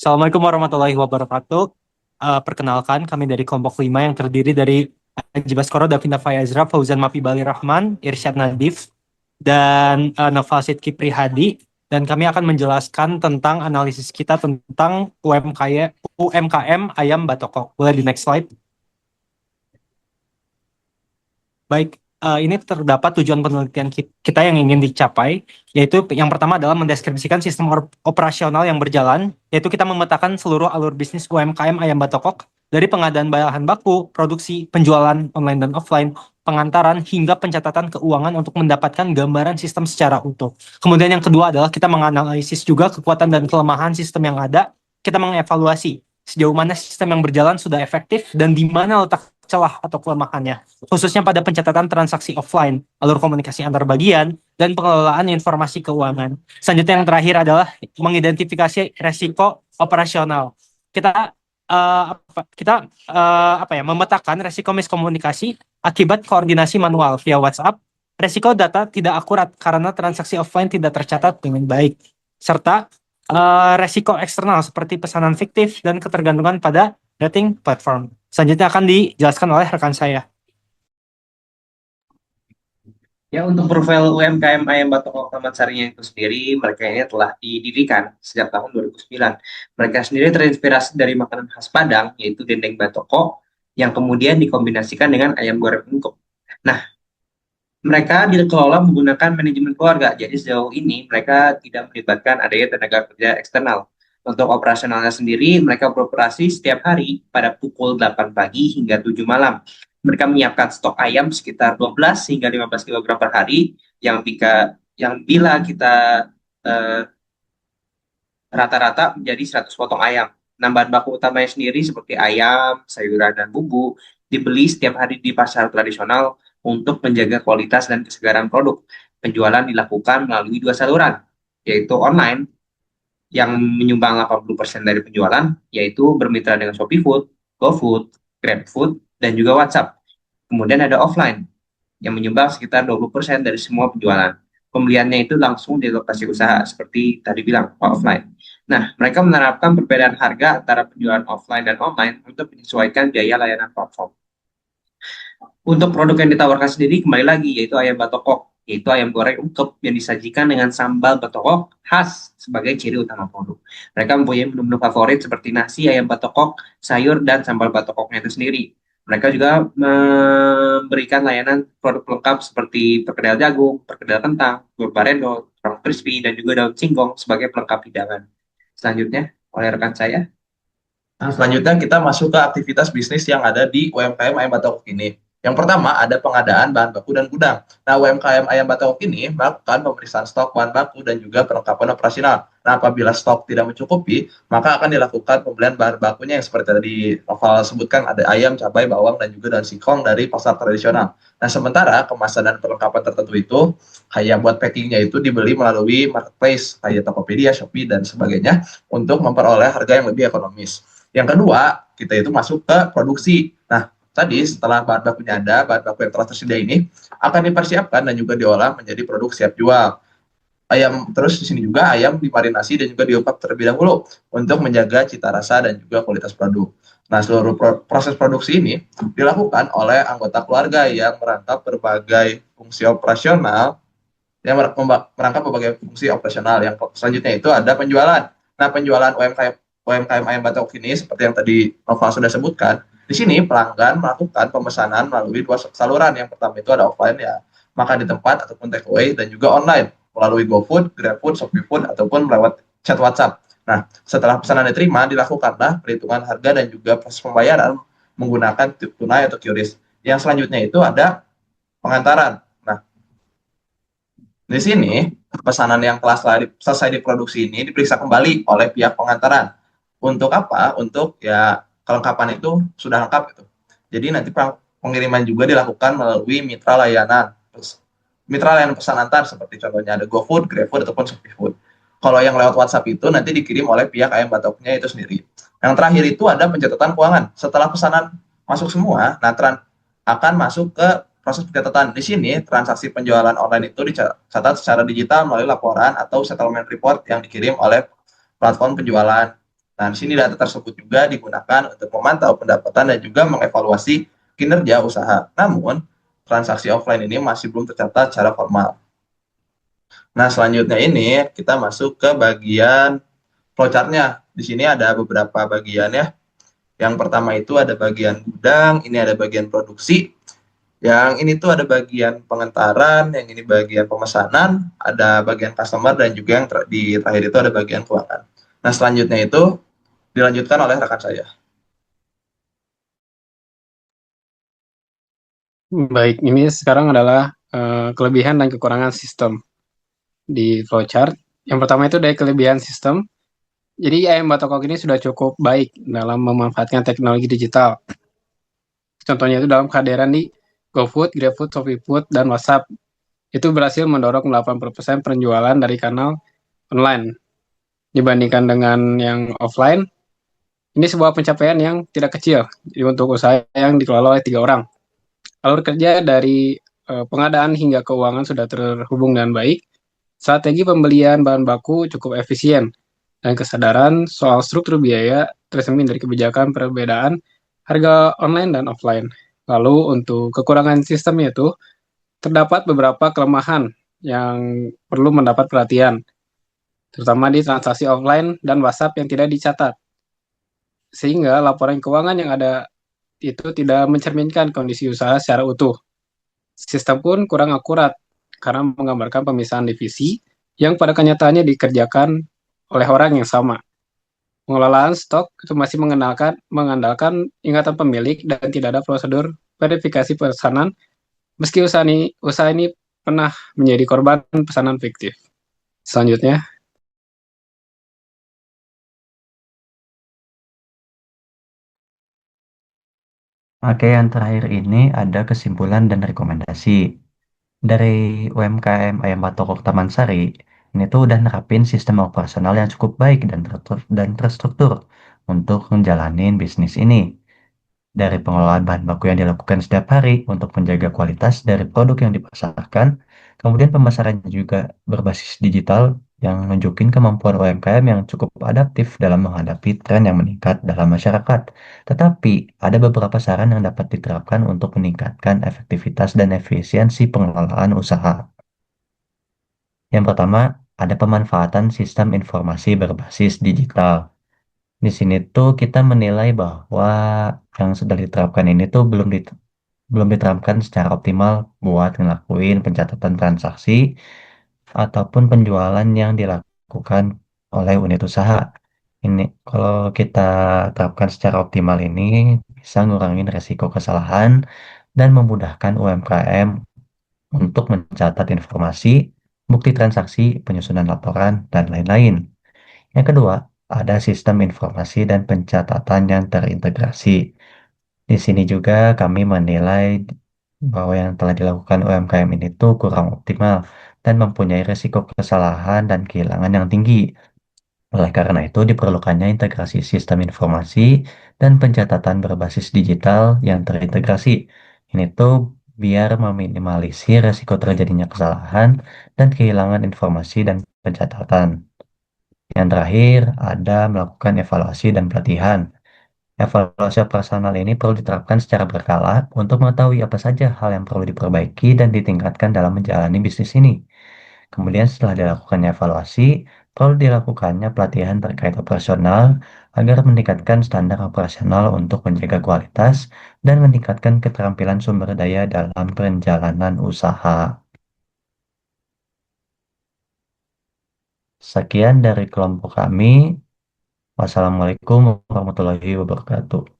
Assalamualaikum warahmatullahi wabarakatuh. Perkenalkan, kami dari kelompok 5 yang terdiri dari Haji Baskoro, Davina Fayazra, Fauzan Mafi Bali Rahman, Irsyad Nadif, dan Noval Sidki Prihadi. Dan kami akan menjelaskan tentang analisis kita tentang UMKM Ayam Batokok. Boleh di next slide. Baik, ini terdapat tujuan penelitian kita yang ingin dicapai, yaitu yang pertama adalah mendeskripsikan sistem operasional yang berjalan, yaitu kita memetakan seluruh alur bisnis UMKM Ayam Batokok, dari pengadaan bahan baku, produksi, penjualan online dan offline, pengantaran, hingga pencatatan keuangan untuk mendapatkan gambaran sistem secara utuh. Kemudian yang kedua adalah kita menganalisis juga kekuatan dan kelemahan sistem yang ada, kita mengevaluasi sejauh mana sistem yang berjalan sudah efektif dan di mana letak celah atau kelemahannya, khususnya pada pencatatan transaksi offline, alur komunikasi antar bagian, dan pengelolaan informasi keuangan. Selanjutnya yang terakhir adalah mengidentifikasi resiko operasional. Kita memetakan resiko miskomunikasi akibat koordinasi manual via WhatsApp, resiko data tidak akurat karena transaksi offline tidak tercatat dengan baik, serta resiko eksternal seperti pesanan fiktif dan ketergantungan pada rating platform. Selanjutnya akan dijelaskan oleh rekan saya. Ya, untuk profil UMKM Ayam Batok Taman Sarinya itu sendiri, mereka ini telah didirikan sejak tahun 2009. Mereka sendiri terinspirasi dari makanan khas Padang, yaitu dendeng batoko, yang kemudian dikombinasikan dengan ayam goreng ungkep. Nah, mereka dikelola menggunakan manajemen keluarga, jadi sejauh ini mereka tidak melibatkan adanya tenaga kerja eksternal. Untuk operasionalnya sendiri, mereka beroperasi setiap hari pada pukul 8 pagi hingga 7 malam. Mereka menyiapkan stok ayam sekitar 12 hingga 15 kilogram per hari, yang bila kita eh, rata-rata menjadi 100 potong ayam. Nah, bahan baku utamanya sendiri seperti ayam, sayuran, dan bumbu dibeli setiap hari di pasar tradisional untuk menjaga kualitas dan kesegaran produk. Penjualan dilakukan melalui dua saluran, yaitu online yang menyumbang 80% dari penjualan, yaitu bermitra dengan Shopee Food, GoFood, GrabFood, dan juga WhatsApp. Kemudian ada offline yang menyumbang sekitar 20% dari semua penjualan. Pembeliannya itu langsung di lokasi usaha, seperti tadi bilang, offline. Nah, mereka menerapkan perbedaan harga antara penjualan offline dan online untuk menyesuaikan biaya layanan platform. Untuk produk yang ditawarkan sendiri, kembali lagi, yaitu ayam batokok, yaitu ayam goreng ungkep yang disajikan dengan sambal batokok khas sebagai ciri utama produk. Mereka mempunyai menu-menu favorit seperti nasi, ayam batokok, sayur, dan sambal batokoknya itu sendiri. Mereka juga memberikan layanan produk pelengkap seperti perkedel jagung, perkedel kentang, telur barendo, kerang crispy, dan juga daun singkong sebagai pelengkap hidangan. Selanjutnya, oleh rekan saya. Nah, selanjutnya kita masuk ke aktivitas bisnis yang ada di UMKM Ayam Batokok ini. Yang pertama ada pengadaan bahan baku dan gudang. Nah, UMKM Ayam Batokok ini melakukan pemeriksaan stok bahan baku dan juga perlengkapan operasional. Nah, apabila stok tidak mencukupi, maka akan dilakukan pembelian bahan bakunya yang seperti tadi Noval sebutkan, ada ayam, cabai, bawang, dan juga daun singkong dari pasar tradisional. Nah, sementara kemasan dan perlengkapan tertentu itu kayak buat packingnya itu dibeli melalui marketplace kayak Tokopedia, Shopee, dan sebagainya untuk memperoleh harga yang lebih ekonomis. Yang kedua, kita itu masuk ke produksi. Nah, tadi setelah bahan bakunya ada, bahan baku yang telah tersedia ini akan dipersiapkan dan juga diolah menjadi produk siap jual. Ayam terus di sini juga ayam dimarinasi dan juga diungkap terlebih dahulu untuk menjaga cita rasa dan juga kualitas produk. Nah, seluruh proses produksi ini dilakukan oleh anggota keluarga yang merangkap berbagai fungsi operasional, yang selanjutnya itu ada penjualan. Nah, penjualan UMKM Ayam Batok ini seperti yang tadi Nova sudah sebutkan, di sini pelanggan melakukan pemesanan melalui dua saluran. Yang pertama itu ada offline, ya makan di tempat ataupun take away, dan juga online melalui GoFood, GrabFood, Shopee Food, ataupun lewat chat WhatsApp. Nah, setelah pesanan diterima, dilakukanlah perhitungan harga dan juga proses pembayaran menggunakan tunai atau QRIS. Yang selanjutnya itu ada pengantaran. Nah, di sini, pesanan yang telah selesai diproduksi ini diperiksa kembali oleh pihak pengantaran. Untuk apa? Untuk ya kelengkapan itu sudah lengkap gitu. Jadi nanti pengiriman juga dilakukan melalui mitra layanan pesan antar seperti contohnya ada GoFood, GrabFood, ataupun Shopee Food. Kalau yang lewat WhatsApp itu nanti dikirim oleh pihak ayam batoknya itu sendiri. Yang terakhir itu ada pencatatan keuangan. Setelah pesanan masuk semua, nah akan masuk ke proses pencatatan. Di sini transaksi penjualan online itu dicatat secara digital melalui laporan atau settlement report yang dikirim oleh platform penjualan. Nah, di sini data tersebut juga digunakan untuk memantau pendapatan dan juga mengevaluasi kinerja usaha. Namun, transaksi offline ini masih belum tercatat secara formal. Nah, selanjutnya ini kita masuk ke bagian flowchart-nya. Di sini ada beberapa bagian ya. Yang pertama itu ada bagian gudang, ini ada bagian produksi, yang ini tuh ada bagian pengentaran, yang ini bagian pemesanan, ada bagian customer, dan juga yang di terakhir itu ada bagian keuangan. Nah, selanjutnya itu dilanjutkan oleh rekan saya. Baik, ini sekarang adalah kelebihan dan kekurangan sistem di flowchart. Yang pertama itu dari kelebihan sistem. Jadi ayam Batokok ini sudah cukup baik dalam memanfaatkan teknologi digital. Contohnya itu dalam kehadiran di GoFood, GrabFood, ShopeeFood, dan WhatsApp. Itu berhasil mendorong 80% penjualan dari kanal online. Dibandingkan dengan yang offline, ini sebuah pencapaian yang tidak kecil. Jadi untuk usaha yang dikelola oleh 3 orang. Alur kerja dari pengadaan hingga keuangan sudah terhubung dengan baik. Strategi pembelian bahan baku cukup efisien, dan kesadaran soal struktur biaya tercermin dari kebijakan perbedaan harga online dan offline. Lalu untuk kekurangan sistem itu, terdapat beberapa kelemahan yang perlu mendapat perhatian, terutama di transaksi offline dan WhatsApp yang tidak dicatat, sehingga laporan keuangan yang ada itu tidak mencerminkan kondisi usaha secara utuh. Sistem pun kurang akurat karena menggambarkan pemisahan divisi yang pada kenyataannya dikerjakan oleh orang yang sama. Pengelolaan stok itu masih mengandalkan ingatan pemilik dan tidak ada prosedur verifikasi pesanan, meski usaha ini pernah menjadi korban pesanan fiktif. Selanjutnya, Oke, yang terakhir ini ada kesimpulan dan rekomendasi. Dari UMKM Ayam Batokok Taman Sari, ini tuh udah nerapin sistem operasional yang cukup baik dan terstruktur untuk menjalanin bisnis ini. Dari pengelolaan bahan baku yang dilakukan setiap hari untuk menjaga kualitas dari produk yang dipasarkan, kemudian pemasarannya juga berbasis digital yang nunjukin kemampuan UMKM yang cukup adaptif dalam menghadapi tren yang meningkat dalam masyarakat. Tetapi ada beberapa saran yang dapat diterapkan untuk meningkatkan efektivitas dan efisiensi pengelolaan usaha. Yang pertama, ada pemanfaatan sistem informasi berbasis digital. Di sini tuh kita menilai bahwa yang sudah diterapkan ini tuh belum diterapkan secara optimal buat ngelakuin pencatatan transaksi ataupun penjualan yang dilakukan oleh unit usaha. Ini kalau kita terapkan secara optimal ini bisa ngurangin resiko kesalahan dan memudahkan UMKM untuk mencatat informasi, bukti transaksi, penyusunan laporan, dan lain-lain. Yang kedua, ada sistem informasi dan pencatatan yang terintegrasi. Di sini juga kami menilai bahwa yang telah dilakukan UMKM ini tuh kurang optimal dan mempunyai risiko kesalahan dan kehilangan yang tinggi. Oleh karena itu, diperlukannya integrasi sistem informasi dan pencatatan berbasis digital yang terintegrasi. Ini tuh biar meminimalisir risiko terjadinya kesalahan dan kehilangan informasi dan pencatatan. Yang terakhir, ada melakukan evaluasi dan pelatihan. Evaluasi operasional ini perlu diterapkan secara berkala untuk mengetahui apa saja hal yang perlu diperbaiki dan ditingkatkan dalam menjalani bisnis ini. Kemudian setelah dilakukannya evaluasi, perlu dilakukannya pelatihan terkait operasional agar meningkatkan standar operasional untuk menjaga kualitas dan meningkatkan keterampilan sumber daya dalam perjalanan usaha. Sekian dari kelompok kami. Wassalamualaikum warahmatullahi wabarakatuh.